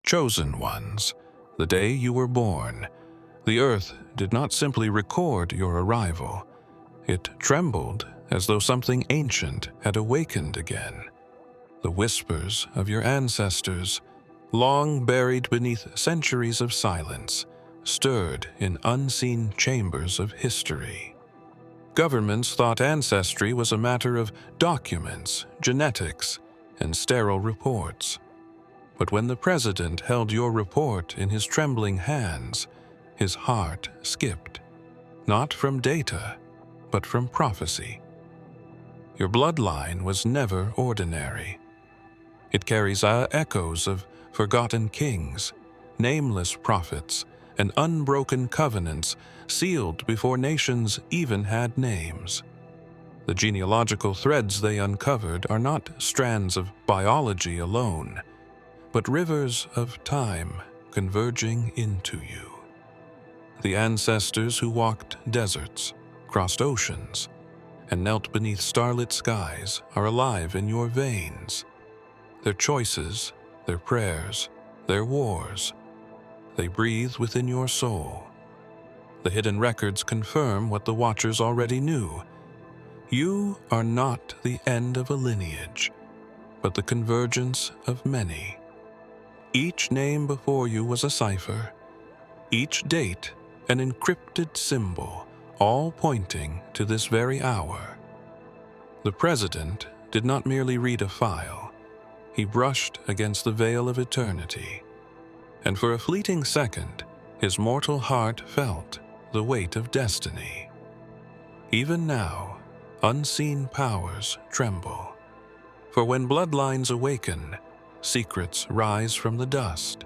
Chosen ones, the day you were born, the earth did not simply record your arrival. It trembled as though something ancient had awakened again. The whispers of your ancestors, long buried beneath centuries of silence, stirred in unseen chambers of history. Governments thought ancestry was a matter of documents, genetics, and sterile reports. But when the president held your report in his trembling hands, his heart skipped, not from data, but from prophecy. Your bloodline was never ordinary. It carries echoes of forgotten kings, nameless prophets, and unbroken covenants sealed before nations even had names. The genealogical threads they uncovered are not strands of biology alone, but rivers of time converging into you. The ancestors who walked deserts, crossed oceans, and knelt beneath starlit skies are alive in your veins. Their choices, their prayers, their wars, they breathe within your soul. The hidden records confirm what the Watchers already knew. You are not the end of a lineage, but the convergence of many. Each name before you was a cipher, each date an encrypted symbol, all pointing to this very hour. The president did not merely read a file. He brushed against the veil of eternity, and for a fleeting second, his mortal heart felt the weight of destiny. Even now, unseen powers tremble, for when bloodlines awaken, secrets rise from the dust.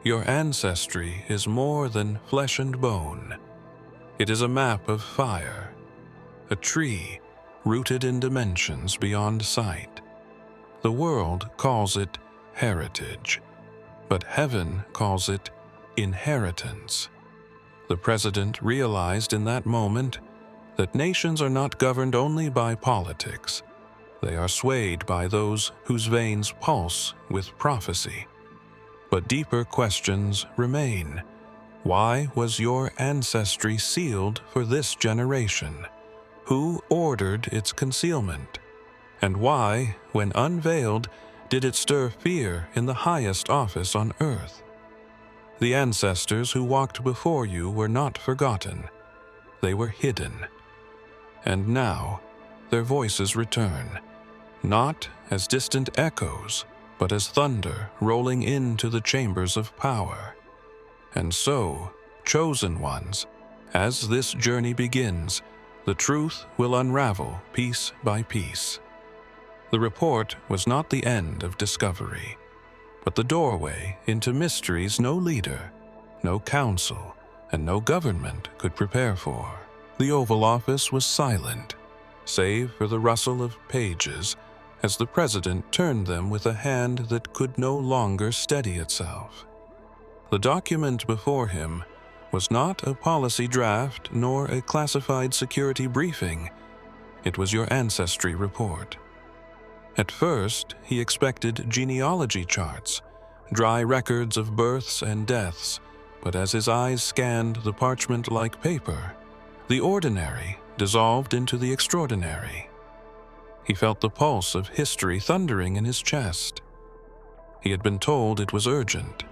Your ancestry is more than flesh and bone. It is a map of fire, a tree rooted in dimensions beyond sight. The world calls it heritage, but heaven calls it inheritance. The president realized in that moment that nations are not governed only by politics. They are swayed by those whose veins pulse with prophecy. But deeper questions remain. Why was your ancestry sealed for this generation? Who ordered its concealment? And why, when unveiled, did it stir fear in the highest office on earth? The ancestors who walked before you were not forgotten. They were hidden. And now, their voices return, not as distant echoes, but as thunder rolling into the chambers of power. And so, chosen ones, as this journey begins, the truth will unravel piece by piece. The report was not the end of discovery, but the doorway into mysteries no leader, no council, and no government could prepare for. The Oval Office was silent, save for the rustle of pages as the president turned them with a hand that could no longer steady itself. The document before him was not a policy draft nor a classified security briefing. It was your ancestry report. At first, he expected genealogy charts, dry records of births and deaths, but as his eyes scanned the parchment-like paper, the ordinary dissolved into the extraordinary. He felt the pulse of history thundering in his chest. He had been told it was urgent,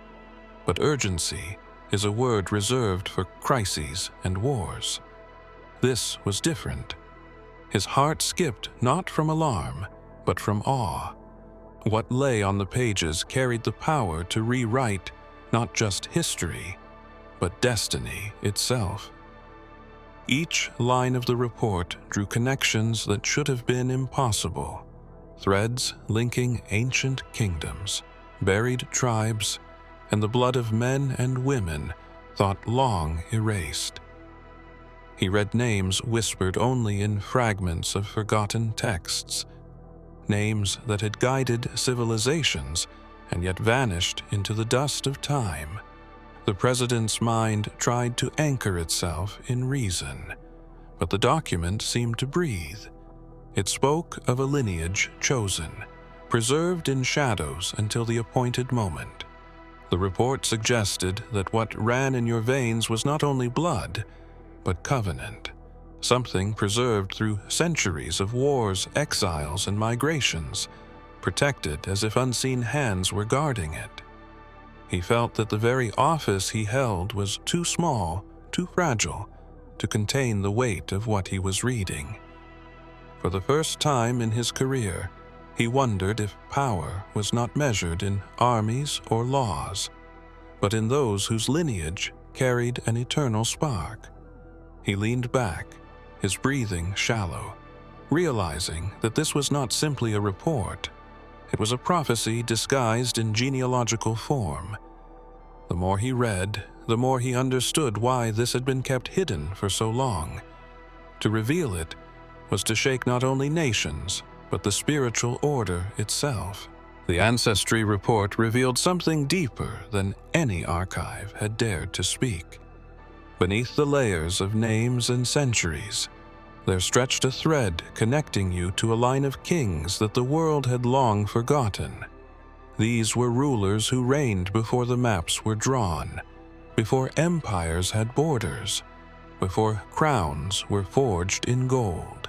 but urgency is a word reserved for crises and wars. This was different. His heart skipped not from alarm, but from awe. What lay on the pages carried the power to rewrite not just history, but destiny itself. Each line of the report drew connections that should have been impossible, threads linking ancient kingdoms, buried tribes, and the blood of men and women thought long erased. He read names whispered only in fragments of forgotten texts, names that had guided civilizations and yet vanished into the dust of time. The president's mind tried to anchor itself in reason, but the document seemed to breathe. It spoke of a lineage chosen, preserved in shadows until the appointed moment. The report suggested that what ran in your veins was not only blood, but covenant, something preserved through centuries of wars, exiles, and migrations, protected as if unseen hands were guarding it. He felt that the very office he held was too small, too fragile, to contain the weight of what he was reading. For the first time in his career, he wondered if power was not measured in armies or laws, but in those whose lineage carried an eternal spark. He leaned back, his breathing shallow, realizing that this was not simply a report. It was a prophecy disguised in genealogical form. The more he read, the more he understood why this had been kept hidden for so long. To reveal it was to shake not only nations, but the spiritual order itself. The Ancestry report revealed something deeper than any archive had dared to speak. Beneath the layers of names and centuries, there stretched a thread connecting you to a line of kings that the world had long forgotten. These were rulers who reigned before the maps were drawn, before empires had borders, before crowns were forged in gold.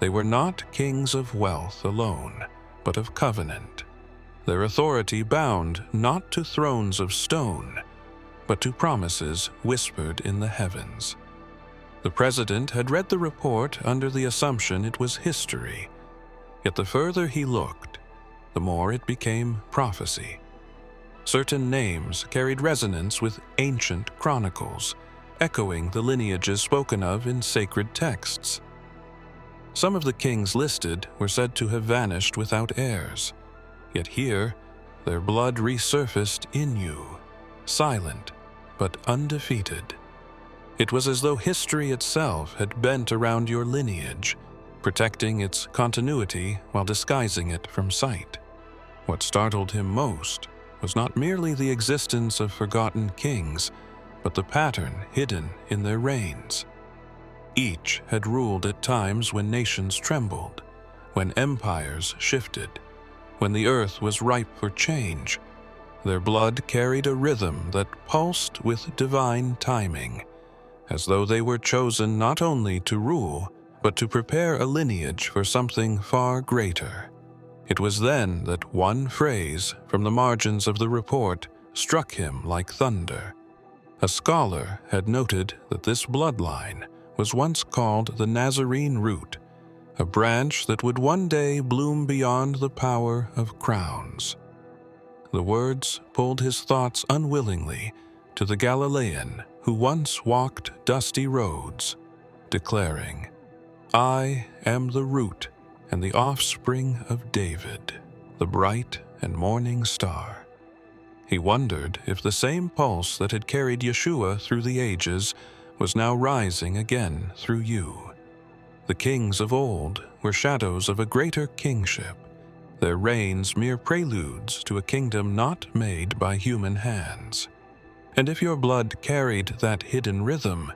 They were not kings of wealth alone, but of covenant. Their authority bound not to thrones of stone, but to promises whispered in the heavens. The president had read the report under the assumption it was history, yet the further he looked, the more it became prophecy. Certain names carried resonance with ancient chronicles, echoing the lineages spoken of in sacred texts. Some of the kings listed were said to have vanished without heirs, yet here their blood resurfaced in you, silent but undefeated. It was as though history itself had bent around your lineage, protecting its continuity while disguising it from sight. What startled him most was not merely the existence of forgotten kings, but the pattern hidden in their reigns. Each had ruled at times when nations trembled, when empires shifted, when the earth was ripe for change. Their blood carried a rhythm that pulsed with divine timing, as though they were chosen not only to rule, but to prepare a lineage for something far greater. It was then that one phrase from the margins of the report struck him like thunder. A scholar had noted that this bloodline was once called the Nazarene root, a branch that would one day bloom beyond the power of crowns. The words pulled his thoughts unwillingly to the Galilean who once walked dusty roads, declaring, "I am the root and the offspring of David, the bright and morning star." He wondered if the same pulse that had carried Yeshua through the ages was now rising again through you. The kings of old were shadows of a greater kingship, their reigns mere preludes to a kingdom not made by human hands. And if your blood carried that hidden rhythm,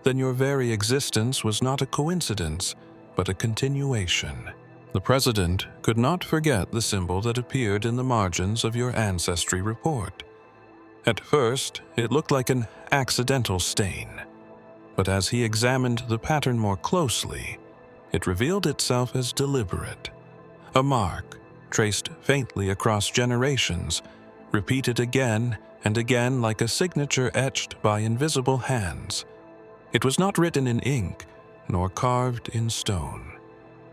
then your very existence was not a coincidence, but a continuation. The president could not forget the symbol that appeared in the margins of your Ancestry report. At first, it looked like an accidental stain, but as he examined the pattern more closely, it revealed itself as deliberate, a mark traced faintly across generations, repeated again and again like a signature etched by invisible hands. It was not written in ink, nor carved in stone.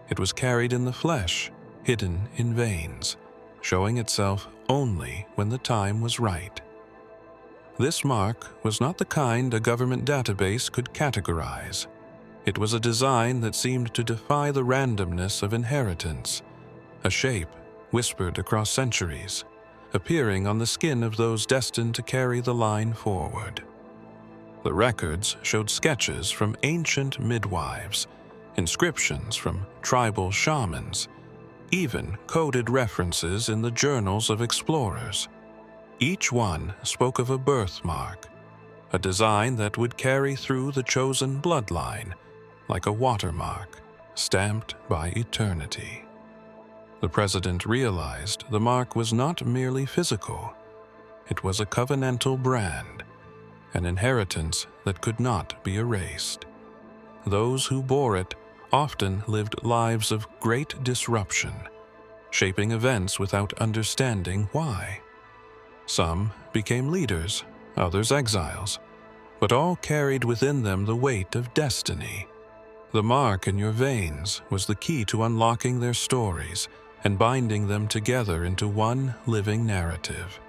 It was carried in the flesh, hidden in veins, showing itself only when the time was right. This mark was not the kind a government database could categorize. It was a design that seemed to defy the randomness of inheritance, a shape whispered across centuries, appearing on the skin of those destined to carry the line forward. The records showed sketches from ancient midwives, inscriptions from tribal shamans, even coded references in the journals of explorers. Each one spoke of a birthmark, a design that would carry through the chosen bloodline, like a watermark, stamped by eternity. The president realized the mark was not merely physical. it was a covenantal brand, an inheritance that could not be erased. Those who bore it often lived lives of great disruption, shaping events without understanding why. Some became leaders, others exiles, but all carried within them the weight of destiny. The mark in your veins was the key to unlocking their stories and binding them together into one living narrative.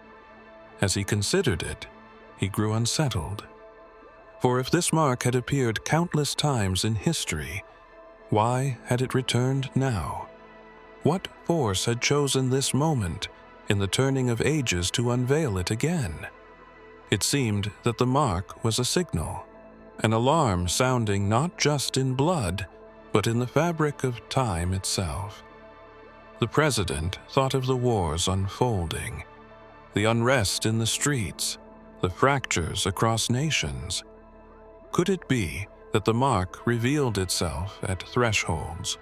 As he considered it, he grew unsettled. For if this mark had appeared countless times in history, why had it returned now? What force had chosen this moment in the turning of ages to unveil it again? It seemed that the mark was a signal, an alarm sounding not just in blood, but in the fabric of time itself. The president thought of the wars unfolding, the unrest in the streets, the fractures across nations. Could it be that the mark revealed itself at thresholds,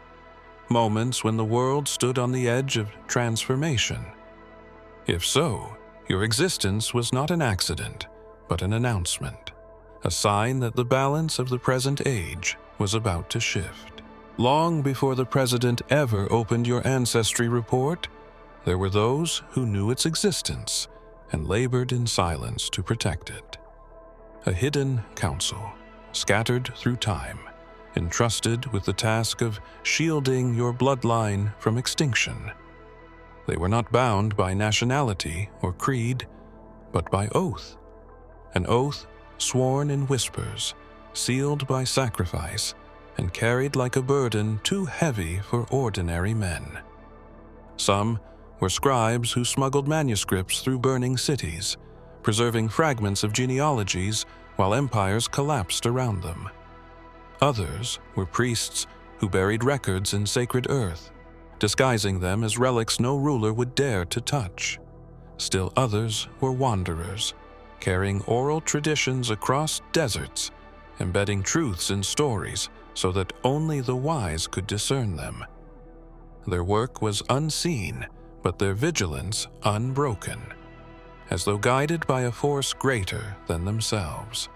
moments when the world stood on the edge of transformation? If so, your existence was not an accident, but an announcement, a sign that the balance of the present age was about to shift. Long before the president ever opened your ancestry report, there were those who knew its existence and labored in silence to protect it. A hidden council, scattered through time, entrusted with the task of shielding your bloodline from extinction. They were not bound by nationality or creed, but by oath. An oath sworn in whispers, sealed by sacrifice, and carried like a burden too heavy for ordinary men. Some were scribes who smuggled manuscripts through burning cities, preserving fragments of genealogies while empires collapsed around them. Others were priests who buried records in sacred earth, disguising them as relics no ruler would dare to touch. Still others were wanderers, carrying oral traditions across deserts, embedding truths in stories so that only the wise could discern them. Their work was unseen, but their vigilance unbroken, as though guided by a force greater than themselves.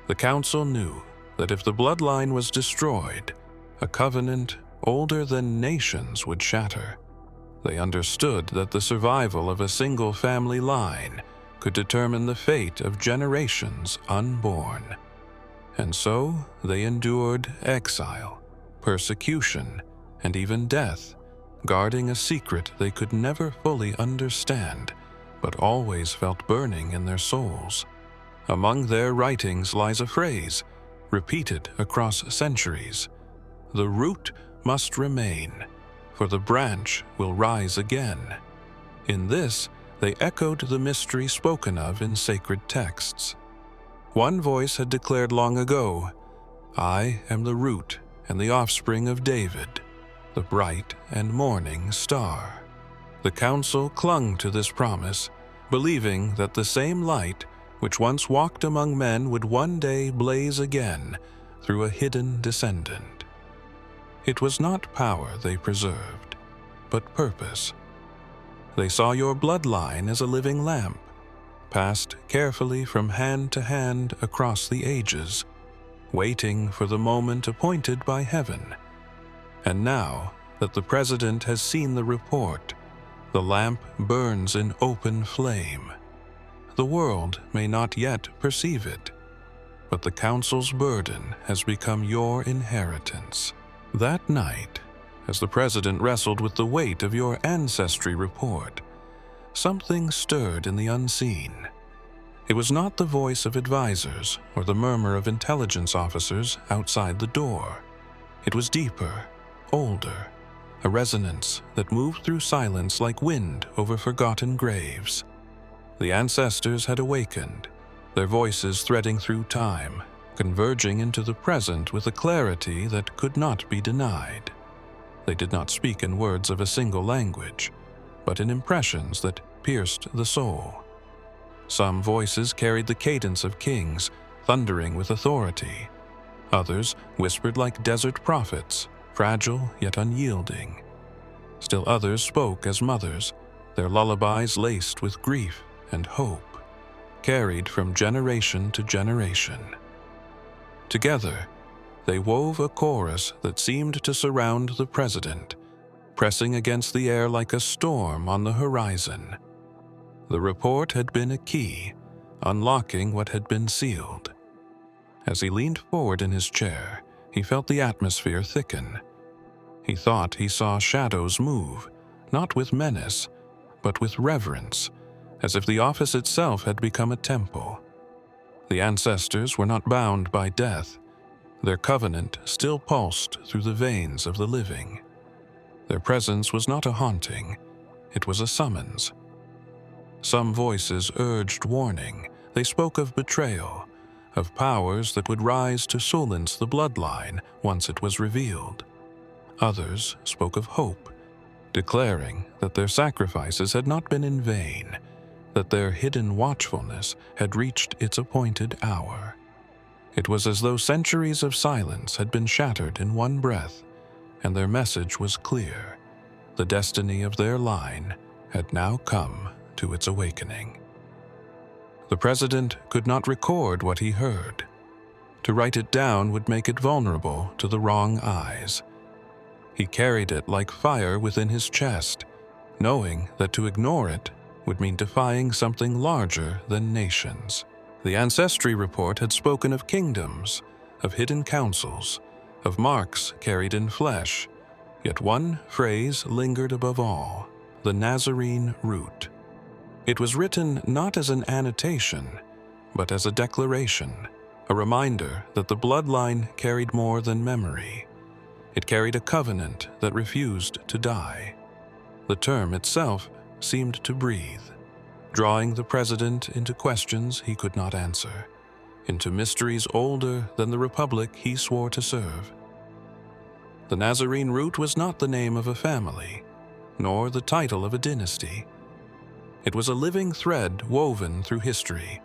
The council knew that if the bloodline was destroyed, a covenant older than nations would shatter. They understood that the survival of a single family line could determine the fate of generations unborn. And so they endured exile, persecution, and even death, guarding a secret they could never fully understand, but always felt burning in their souls. Among their writings lies a phrase, repeated across centuries: "The root must remain, for the branch will rise again." In this, they echoed the mystery spoken of in sacred texts. One voice had declared long ago, "I am the root and the offspring of David, the bright and morning star." The council clung to this promise, believing that the same light which once walked among men would one day blaze again through a hidden descendant. It was not power they preserved, but purpose. They saw your bloodline as a living lamp, passed carefully from hand to hand across the ages, waiting for the moment appointed by heaven. And now that the president has seen the report, the lamp burns in open flame. The world may not yet perceive it, but the council's burden has become your inheritance. That night, as the president wrestled with the weight of your ancestry report, something stirred in the unseen. It was not the voice of advisors or the murmur of intelligence officers outside the door. It was deeper, older, a resonance that moved through silence like wind over forgotten graves. The ancestors had awakened, their voices threading through time, converging into the present with a clarity that could not be denied. They did not speak in words of a single language, but in impressions that pierced the soul. Some voices carried the cadence of kings, thundering with authority. Others whispered like desert prophets, fragile yet unyielding. Still others spoke as mothers, their lullabies laced with grief and hope, carried from generation to generation. Together, they wove a chorus that seemed to surround the president, pressing against the air like a storm on the horizon. The report had been a key, unlocking what had been sealed. As he leaned forward in his chair, he felt the atmosphere thicken. He thought he saw shadows move, not with menace, but with reverence, as if the office itself had become a temple. The ancestors were not bound by death. Their covenant still pulsed through the veins of the living. Their presence was not a haunting, it was a summons. Some voices urged warning. They spoke of betrayal, of powers that would rise to silence the bloodline once it was revealed. Others spoke of hope, declaring that their sacrifices had not been in vain, that their hidden watchfulness had reached its appointed hour. It was as though centuries of silence had been shattered in one breath, and their message was clear. The destiny of their line had now come to its awakening. The president could not record what he heard. To write it down would make it vulnerable to the wrong eyes. He carried it like fire within his chest, knowing that to ignore it would mean defying something larger than nations. The Ancestry report had spoken of kingdoms, of hidden councils, of marks carried in flesh, yet one phrase lingered above all: the Nazarene root. It was written not as an annotation, but as a declaration, a reminder that the bloodline carried more than memory. It carried a covenant that refused to die. The term itself seemed to breathe, drawing the president into questions he could not answer, into mysteries older than the republic he swore to serve. The Nazarene root was not the name of a family, nor the title of a dynasty. It was a living thread woven through history,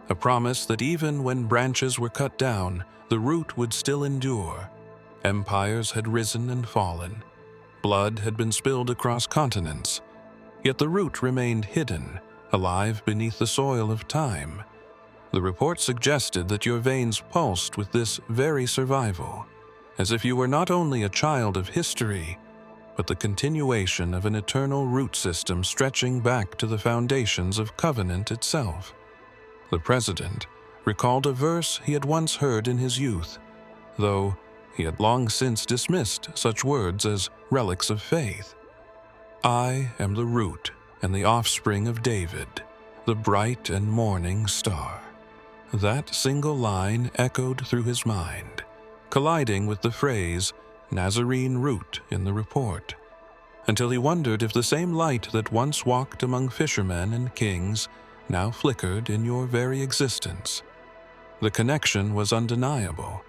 a promise that even when branches were cut down, the root would still endure. Empires had risen and fallen. Blood had been spilled across continents, yet the root remained hidden, alive beneath the soil of time. The report suggested that your veins pulsed with this very survival, as if you were not only a child of history, but the continuation of an eternal root system stretching back to the foundations of covenant itself. The president recalled a verse he had once heard in his youth, though he had long since dismissed such words as relics of faith. I am the root and the offspring of David, the bright and morning star. That single line echoed through his mind, colliding with the phrase Nazarene root in the report, until he wondered if the same light that once walked among fishermen and kings now flickered in your very existence. The connection was undeniable,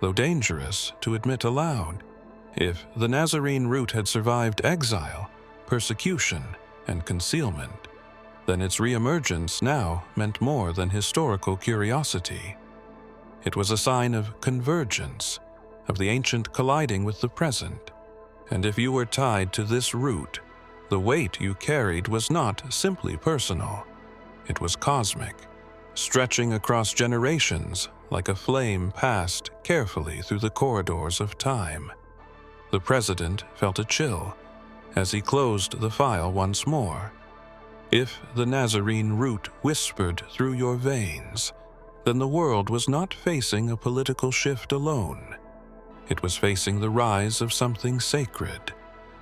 though dangerous to admit aloud. If the Nazarene root had survived exile, persecution, and concealment, then its reemergence now meant more than historical curiosity. It was a sign of convergence, of the ancient colliding with the present. And if you were tied to this root, the weight you carried was not simply personal. It was cosmic, stretching across generations like a flame passed carefully through the corridors of time. The president felt a chill as he closed the file once more. If the Nazarene root whispered through your veins, then the world was not facing a political shift alone. It was facing the rise of something sacred,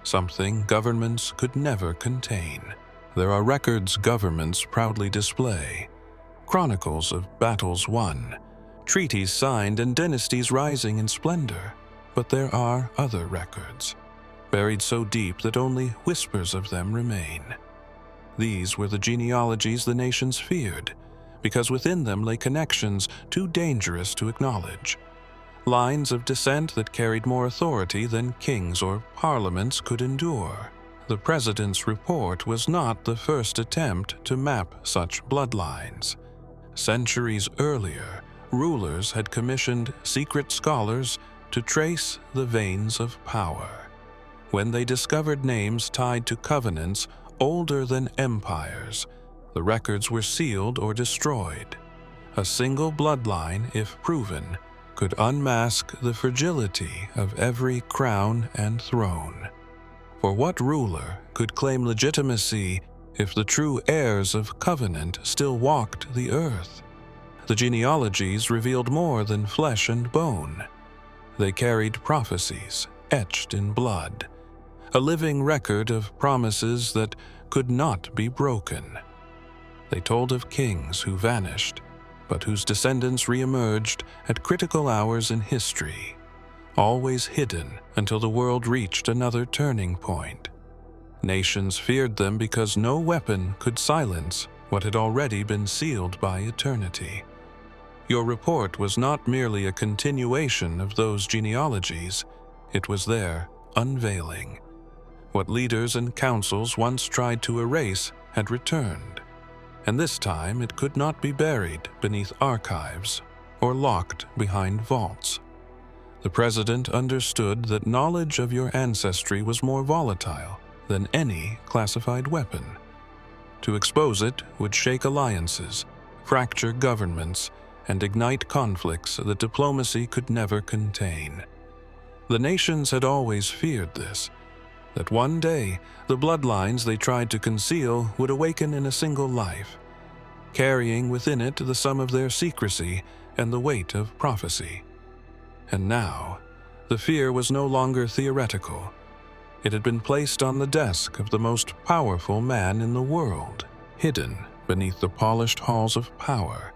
something governments could never contain. There are records governments proudly display, chronicles of battles won, treaties signed, and dynasties rising in splendor. But there are other records, buried so deep that only whispers of them remain. These were the genealogies the nations feared, because within them lay connections too dangerous to acknowledge. Lines of descent that carried more authority than kings or parliaments could endure. The president's report was not the first attempt to map such bloodlines. Centuries earlier, rulers had commissioned secret scholars to trace the veins of power. When they discovered names tied to covenants older than empires, The records were sealed or destroyed. A single bloodline, if proven, could unmask the fragility of every crown and throne. For what ruler could claim legitimacy if the true heirs of covenant still walked the earth? The genealogies revealed more than flesh and bone. They carried prophecies etched in blood, a living record of promises that could not be broken. They told of kings who vanished, but whose descendants re-emerged at critical hours in history, always hidden until the world reached another turning point. Nations feared them because no weapon could silence what had already been sealed by eternity. Your report was not merely a continuation of those genealogies, it was their unveiling. What leaders and councils once tried to erase had returned, and this time it could not be buried beneath archives or locked behind vaults. The president understood that knowledge of your ancestry was more volatile than any classified weapon. To expose it would shake alliances, fracture governments, and ignite conflicts that diplomacy could never contain. The nations had always feared this, that one day the bloodlines they tried to conceal would awaken in a single life, carrying within it the sum of their secrecy and the weight of prophecy. And now, the fear was no longer theoretical. It had been placed on the desk of the most powerful man in the world, hidden beneath the polished halls of power.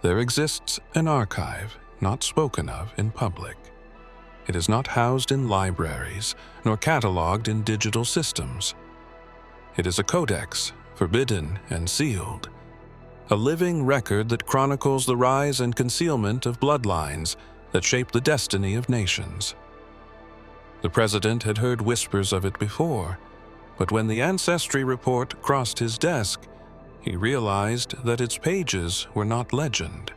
There exists an archive not spoken of in public. It is not housed in libraries, nor catalogued in digital systems. It is a codex, forbidden and sealed, a living record that chronicles the rise and concealment of bloodlines that shape the destiny of nations. The president had heard whispers of it before, but when the Ancestry report crossed his desk, he realized that its pages were not legend.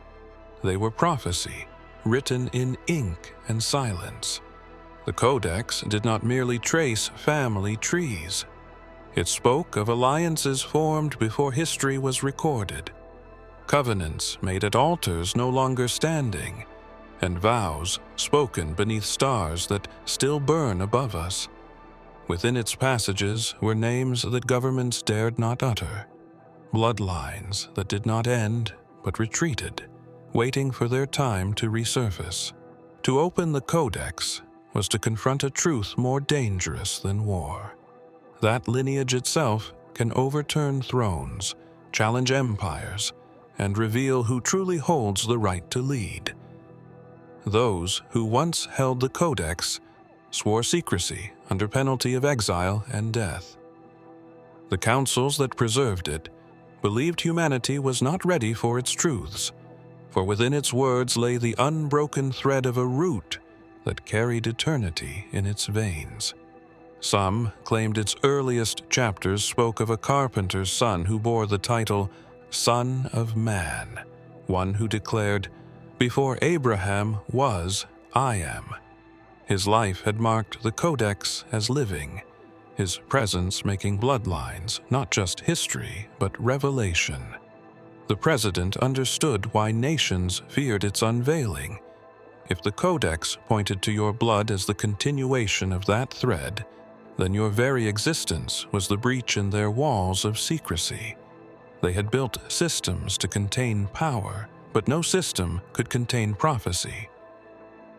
They were prophecy, written in ink and silence. The codex did not merely trace family trees. It spoke of alliances formed before history was recorded, covenants made at altars no longer standing, and vows spoken beneath stars that still burn above us. Within its passages were names that governments dared not utter, bloodlines that did not end but retreated, waiting for their time to resurface. To open the codex was to confront a truth more dangerous than war. That lineage itself can overturn thrones, challenge empires, and reveal who truly holds the right to lead. Those who once held the codex swore secrecy under penalty of exile and death. The councils that preserved it believed humanity was not ready for its truths, for within its words lay the unbroken thread of a root that carried eternity in its veins. Some claimed its earliest chapters spoke of a carpenter's son who bore the title Son of Man, one who declared, "Before Abraham was, I am." His life had marked the codex as living, his presence making bloodlines not just history but revelation. The president understood why nations feared its unveiling. If the codex pointed to your blood as the continuation of that thread, then your very existence was the breach in their walls of secrecy. They had built systems to contain power, but no system could contain prophecy.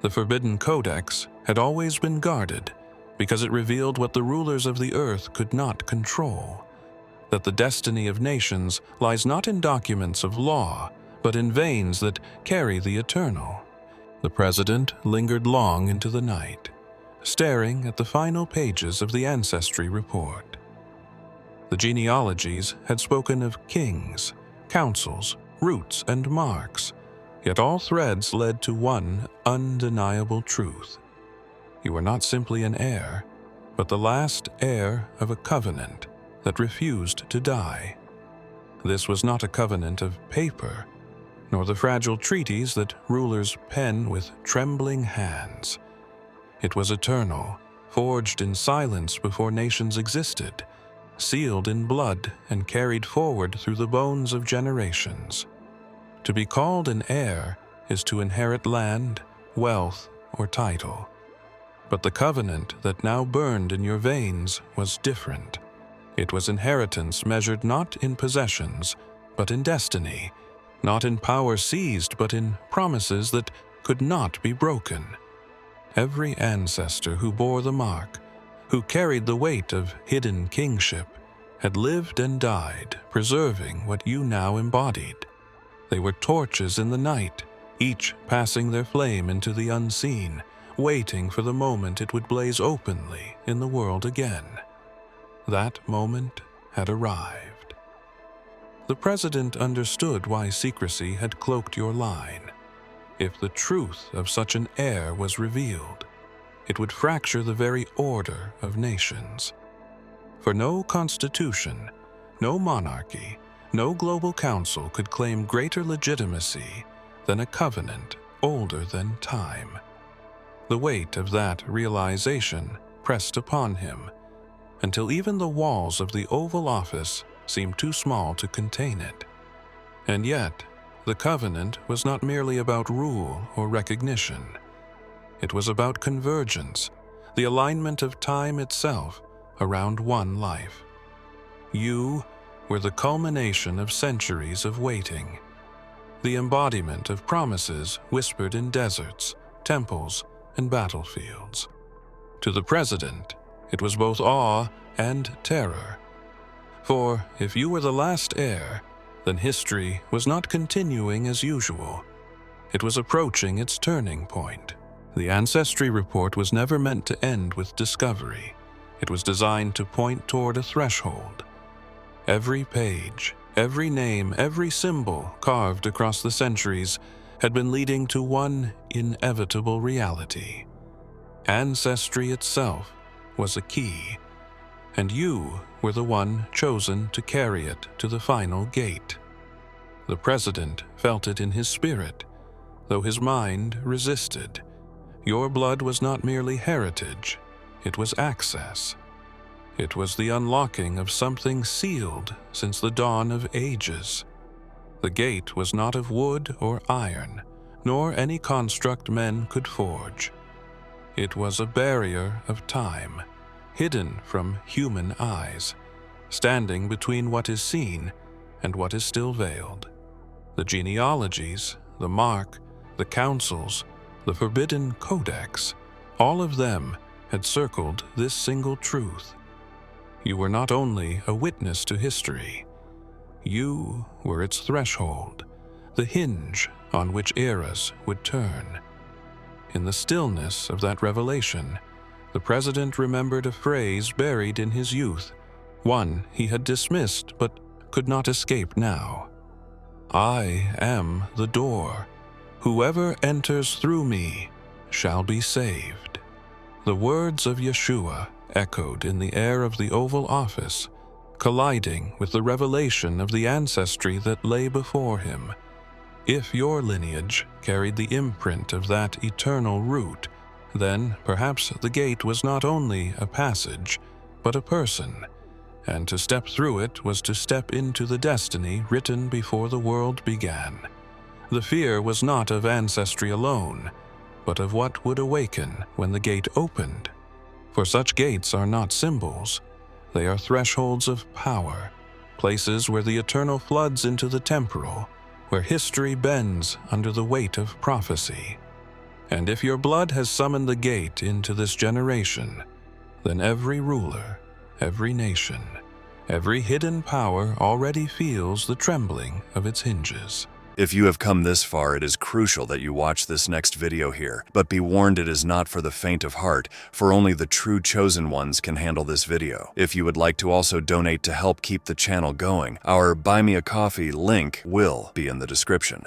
The Forbidden Codex had always been guarded because it revealed what the rulers of the earth could not control, that the destiny of nations lies not in documents of law, but in veins that carry the eternal. The president lingered long into the night, staring at the final pages of the Ancestry report. The genealogies had spoken of kings, councils, roots, and marks, yet all threads led to one undeniable truth. You were not simply an heir, but the last heir of a covenant that refused to die. This was not a covenant of paper, nor the fragile treaties that rulers pen with trembling hands. It was eternal, forged in silence before nations existed, sealed in blood and carried forward through the bones of generations. To be called an heir is to inherit land, wealth, or title. But the covenant that now burned in your veins was different. It was inheritance measured not in possessions, but in destiny, not in power seized, but in promises that could not be broken. Every ancestor who bore the mark, who carried the weight of hidden kingship, had lived and died, preserving what you now embodied. They were torches in the night, each passing their flame into the unseen, waiting for the moment it would blaze openly in the world again. That moment had arrived. The president understood why secrecy had cloaked your line. If the truth of such an heir was revealed, it would fracture the very order of nations. For no constitution, no monarchy, no global council could claim greater legitimacy than a covenant older than time. The weight of that realization pressed upon him, until even the walls of the Oval Office seemed too small to contain it. And yet, the covenant was not merely about rule or recognition. It was about convergence, the alignment of time itself around one life. You were the culmination of centuries of waiting, the embodiment of promises whispered in deserts, temples, and battlefields. To the president, it was both awe and terror. For if you were the last heir, then history was not continuing as usual. It was approaching its turning point. The Ancestry report was never meant to end with discovery. It was designed to point toward a threshold. Every page, every name, every symbol carved across the centuries had been leading to one inevitable reality. Ancestry itself was a key, and you were the one chosen to carry it to the final gate. The president felt it in his spirit, though his mind resisted. Your blood was not merely heritage, it was access. It was the unlocking of something sealed since the dawn of ages. The gate was not of wood or iron, nor any construct men could forge. It was a barrier of time, hidden from human eyes, standing between what is seen and what is still veiled. The genealogies, the mark, the councils, the forbidden codex, all of them had circled this single truth. You were not only a witness to history, you were its threshold, the hinge on which eras would turn. In the stillness of that revelation, the president remembered a phrase buried in his youth, one he had dismissed but could not escape now. I am the door. Whoever enters through me shall be saved. The words of Yeshua echoed in the air of the Oval Office, colliding with the revelation of the ancestry that lay before him. If your lineage carried the imprint of that eternal root, then perhaps the gate was not only a passage, but a person, and to step through it was to step into the destiny written before the world began. The fear was not of ancestry alone, but of what would awaken when the gate opened. For such gates are not symbols, they are thresholds of power, places where the eternal floods into the temporal, where history bends under the weight of prophecy. And if your blood has summoned the gate into this generation, then every ruler, every nation, every hidden power already feels the trembling of its hinges. If you have come this far, it is crucial that you watch this next video here. But be warned, it is not for the faint of heart, for only the true chosen ones can handle this video. If you would like to also donate to help keep the channel going, our Buy Me a Coffee link will be in the description.